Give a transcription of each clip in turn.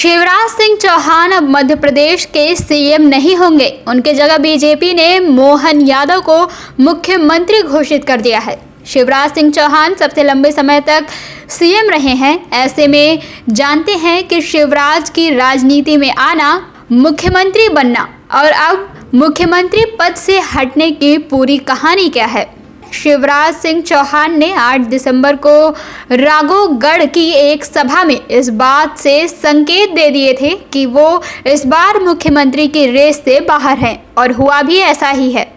शिवराज सिंह चौहान अब मध्य प्रदेश के सीएम नहीं होंगे। उनके जगह बीजेपी ने मोहन यादव को मुख्यमंत्री घोषित कर दिया है। शिवराज सिंह चौहान सबसे लंबे समय तक सीएम रहे हैं। ऐसे में जानते हैं कि शिवराज की राजनीति में आना, मुख्यमंत्री बनना और अब मुख्यमंत्री पद से हटने की पूरी कहानी क्या है। शिवराज सिंह चौहान ने 8 दिसंबर को राघोगढ़ की एक सभा में इस बात से संकेत दे दिए थे कि वो इस बार मुख्यमंत्री की रेस से बाहर हैं और हुआ भी ऐसा ही है।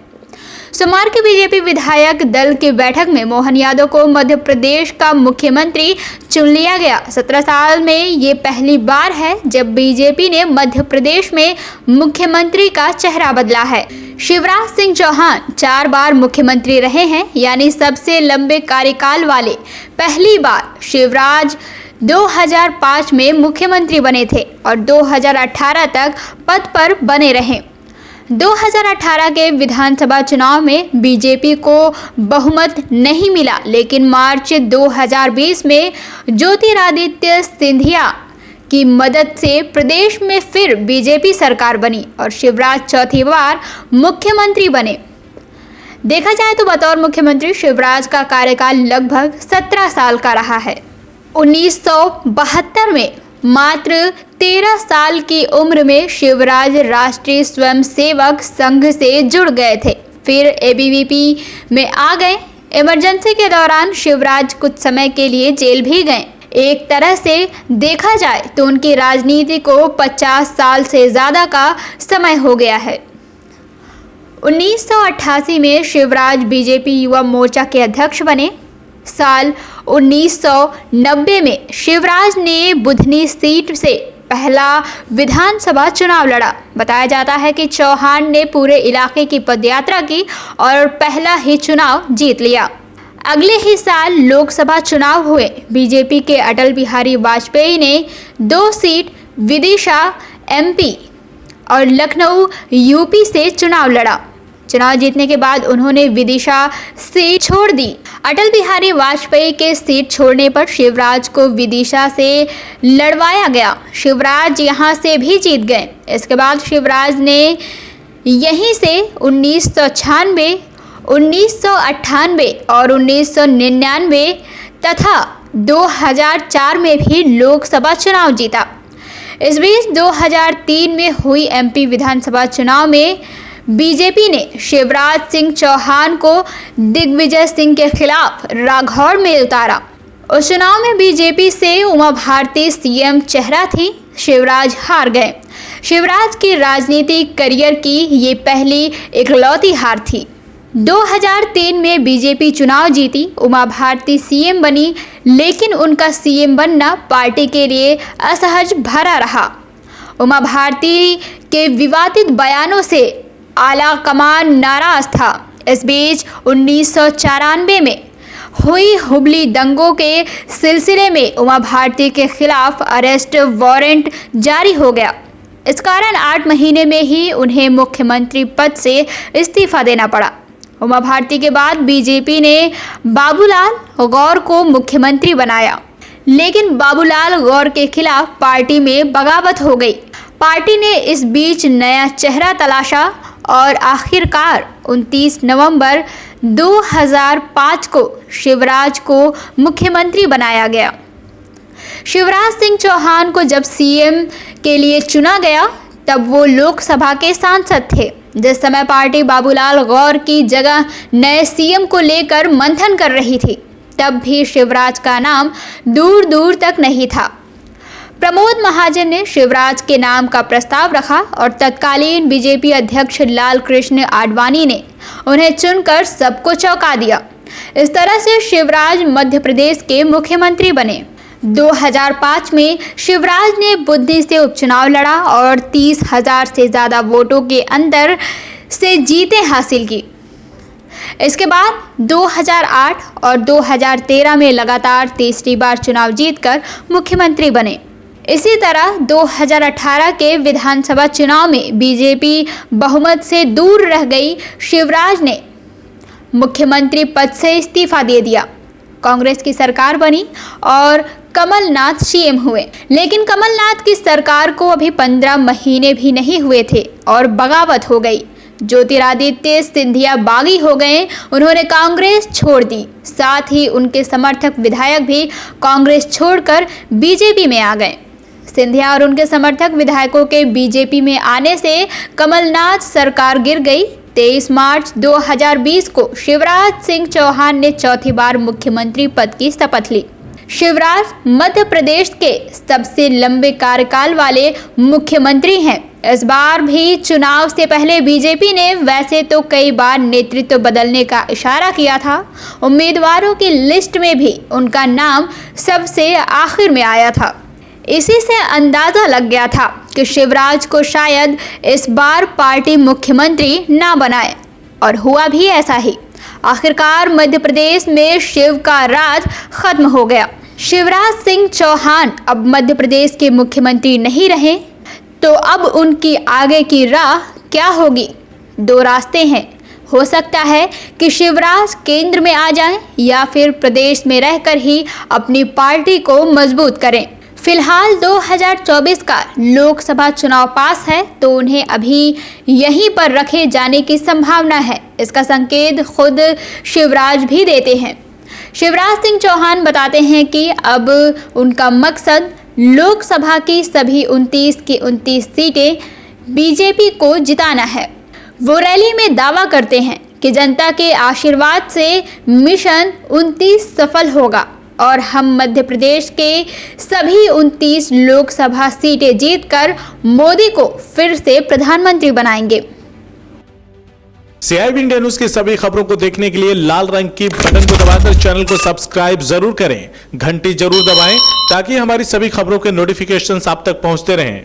सोमवार की बीजेपी विधायक दल की बैठक में मोहन यादव को मध्य प्रदेश का मुख्यमंत्री चुन लिया गया। 17 साल में ये पहली बार है जब बीजेपी ने मध्य प्रदेश में मुख्यमंत्री का चेहरा बदला है। शिवराज सिंह चौहान 4 बार मुख्यमंत्री रहे हैं, यानी सबसे लंबे कार्यकाल वाले। पहली बार शिवराज 2005 में मुख्यमंत्री बने थे और 2018 तक पद पर बने रहे। 2018 के विधानसभा चुनाव में बीजेपी को बहुमत नहीं मिला, लेकिन मार्च 2020 में ज्योतिरादित्य सिंधिया की मदद से प्रदेश में फिर बीजेपी सरकार बनी और शिवराज चौथी बार मुख्यमंत्री बने। देखा जाए तो बतौर मुख्यमंत्री शिवराज का कार्यकाल लगभग 17 साल का रहा है। 1972 में मात्र 13 साल की उम्र में शिवराज राष्ट्रीय स्वयंसेवक संघ से जुड़ गए थे, फिर एबीवीपी में आ गए। इमरजेंसी के दौरान शिवराज कुछ समय के लिए जेल भी गए। एक तरह से देखा जाए तो उनकी राजनीति को 50 साल से ज़्यादा का समय हो गया है। 1988 में शिवराज बीजेपी युवा मोर्चा के अध्यक्ष बने। साल 1990 में शिवराज ने बुधनी सीट से पहला विधानसभा चुनाव लड़ा। बताया जाता है कि चौहान ने पूरे इलाके की पदयात्रा की और पहला ही चुनाव जीत लिया। अगले ही साल लोकसभा चुनाव हुए। बीजेपी के अटल बिहारी वाजपेयी ने 2 सीट विदिशा एमपी और लखनऊ यूपी से चुनाव लड़ा। चुनाव जीतने के बाद उन्होंने विदिशा सीट छोड़ दी। अटल बिहारी वाजपेयी के सीट छोड़ने पर शिवराज को विदिशा से लड़वाया गया। शिवराज यहां से भी जीत गए। इसके बाद शिवराज ने यहीं से 1996, 1998 और 1999 तथा 2004 में भी लोकसभा चुनाव जीता। इस बीच 2003 में हुई एमपी विधानसभा चुनाव में बीजेपी ने शिवराज सिंह चौहान को दिग्विजय सिंह के खिलाफ राघौर में उतारा। उस चुनाव में बीजेपी से उमा भारती सीएम चेहरा थी। शिवराज हार गए। शिवराज की राजनीतिक करियर की ये पहली इकलौती हार थी। 2003 में बीजेपी चुनाव जीती, उमा भारती सीएम बनी, लेकिन उनका सीएम बनना पार्टी के लिए असहज भरा रहा। उमा भारती के विवादित बयानों से आला कमान नाराज था। इस बीच 1994 में हुई हुबली दंगों के सिलसिले में उमा भारती के खिलाफ अरेस्ट वारंट जारी हो गया। इस कारण 8 महीने में ही उन्हें मुख्यमंत्री पद से इस्तीफा देना पड़ा। उमा भारती के बाद बीजेपी ने बाबूलाल गौर को मुख्यमंत्री बनाया, लेकिन बाबूलाल गौर के खिलाफ पार्टी में बगावत हो गई। पार्टी ने इस बीच नया चेहरा तलाशा और आखिरकार 29 नवंबर 2005 को शिवराज को मुख्यमंत्री बनाया गया। शिवराज सिंह चौहान को जब सीएम के लिए चुना गया तब वो लोकसभा के सांसद थे। जिस समय पार्टी बाबूलाल गौर की जगह नए सीएम को लेकर मंथन कर रही थी, तब भी शिवराज का नाम दूर दूर तक नहीं था। प्रमोद महाजन ने शिवराज के नाम का प्रस्ताव रखा और तत्कालीन बीजेपी अध्यक्ष लाल कृष्ण आडवाणी ने उन्हें चुनकर सबको चौंका दिया। इस तरह से शिवराज मध्य प्रदेश के मुख्यमंत्री बने। 2005 में शिवराज ने बुद्धि से उपचुनाव लड़ा और 30,000 से ज़्यादा वोटों के अंतर से जीतें हासिल की। इसके बाद 2008 और 2013 में लगातार तीसरी बार चुनाव जीतकर मुख्यमंत्री बने। इसी तरह 2018 के विधानसभा चुनाव में बीजेपी बहुमत से दूर रह गई। शिवराज ने मुख्यमंत्री पद से इस्तीफा दे दिया। कांग्रेस की सरकार बनी और कमलनाथ सीएम हुए। लेकिन कमलनाथ की सरकार को अभी 15 महीने भी नहीं हुए थे और बगावत हो गई। ज्योतिरादित्य सिंधिया बागी हो गए, उन्होंने कांग्रेस छोड़ दी। साथ ही उनके समर्थक विधायक भी कांग्रेस छोड़कर बीजेपी में आ गए। सिंधिया और उनके समर्थक विधायकों के बीजेपी में आने से कमलनाथ सरकार गिर गई। 23 मार्च 2020 को शिवराज सिंह चौहान ने चौथी बार मुख्यमंत्री पद की शपथ ली। शिवराज मध्य प्रदेश के सबसे लंबे कार्यकाल वाले मुख्यमंत्री हैं। इस बार भी चुनाव से पहले बीजेपी ने वैसे तो कई बार नेतृत्व बदलने का इशारा किया था। उम्मीदवारों की लिस्ट में भी उनका नाम सबसे आखिर में आया था। इसी से अंदाजा लग गया था कि शिवराज को शायद इस बार पार्टी मुख्यमंत्री ना बनाए, और हुआ भी ऐसा ही। आखिरकार मध्य प्रदेश में शिव का राज खत्म हो गया। शिवराज सिंह चौहान अब मध्य प्रदेश के मुख्यमंत्री नहीं रहे, तो अब उनकी आगे की राह क्या होगी? 2 रास्ते हैं। हो सकता है कि शिवराज केंद्र में आ जाएं या फिर प्रदेश में रहकर ही अपनी पार्टी को मजबूत करें। फिलहाल 2024 का लोकसभा चुनाव पास है, तो उन्हें अभी यहीं पर रखे जाने की संभावना है। इसका संकेत खुद शिवराज भी देते हैं। शिवराज सिंह चौहान बताते हैं कि अब उनका मकसद लोकसभा की सभी 29 की 29 सीटें बीजेपी को जिताना है। वो रैली में दावा करते हैं कि जनता के आशीर्वाद से मिशन 29 सफल होगा और हम मध्य प्रदेश के सभी 29 लोकसभा सीटें जीतकर मोदी को फिर से प्रधानमंत्री बनाएंगे। CIB इंडिया न्यूज की सभी खबरों को देखने के लिए लाल रंग की बटन को दबाकर चैनल को सब्सक्राइब जरूर करें, घंटी जरूर दबाएं ताकि हमारी सभी खबरों के नोटिफिकेशंस आप तक पहुंचते रहें।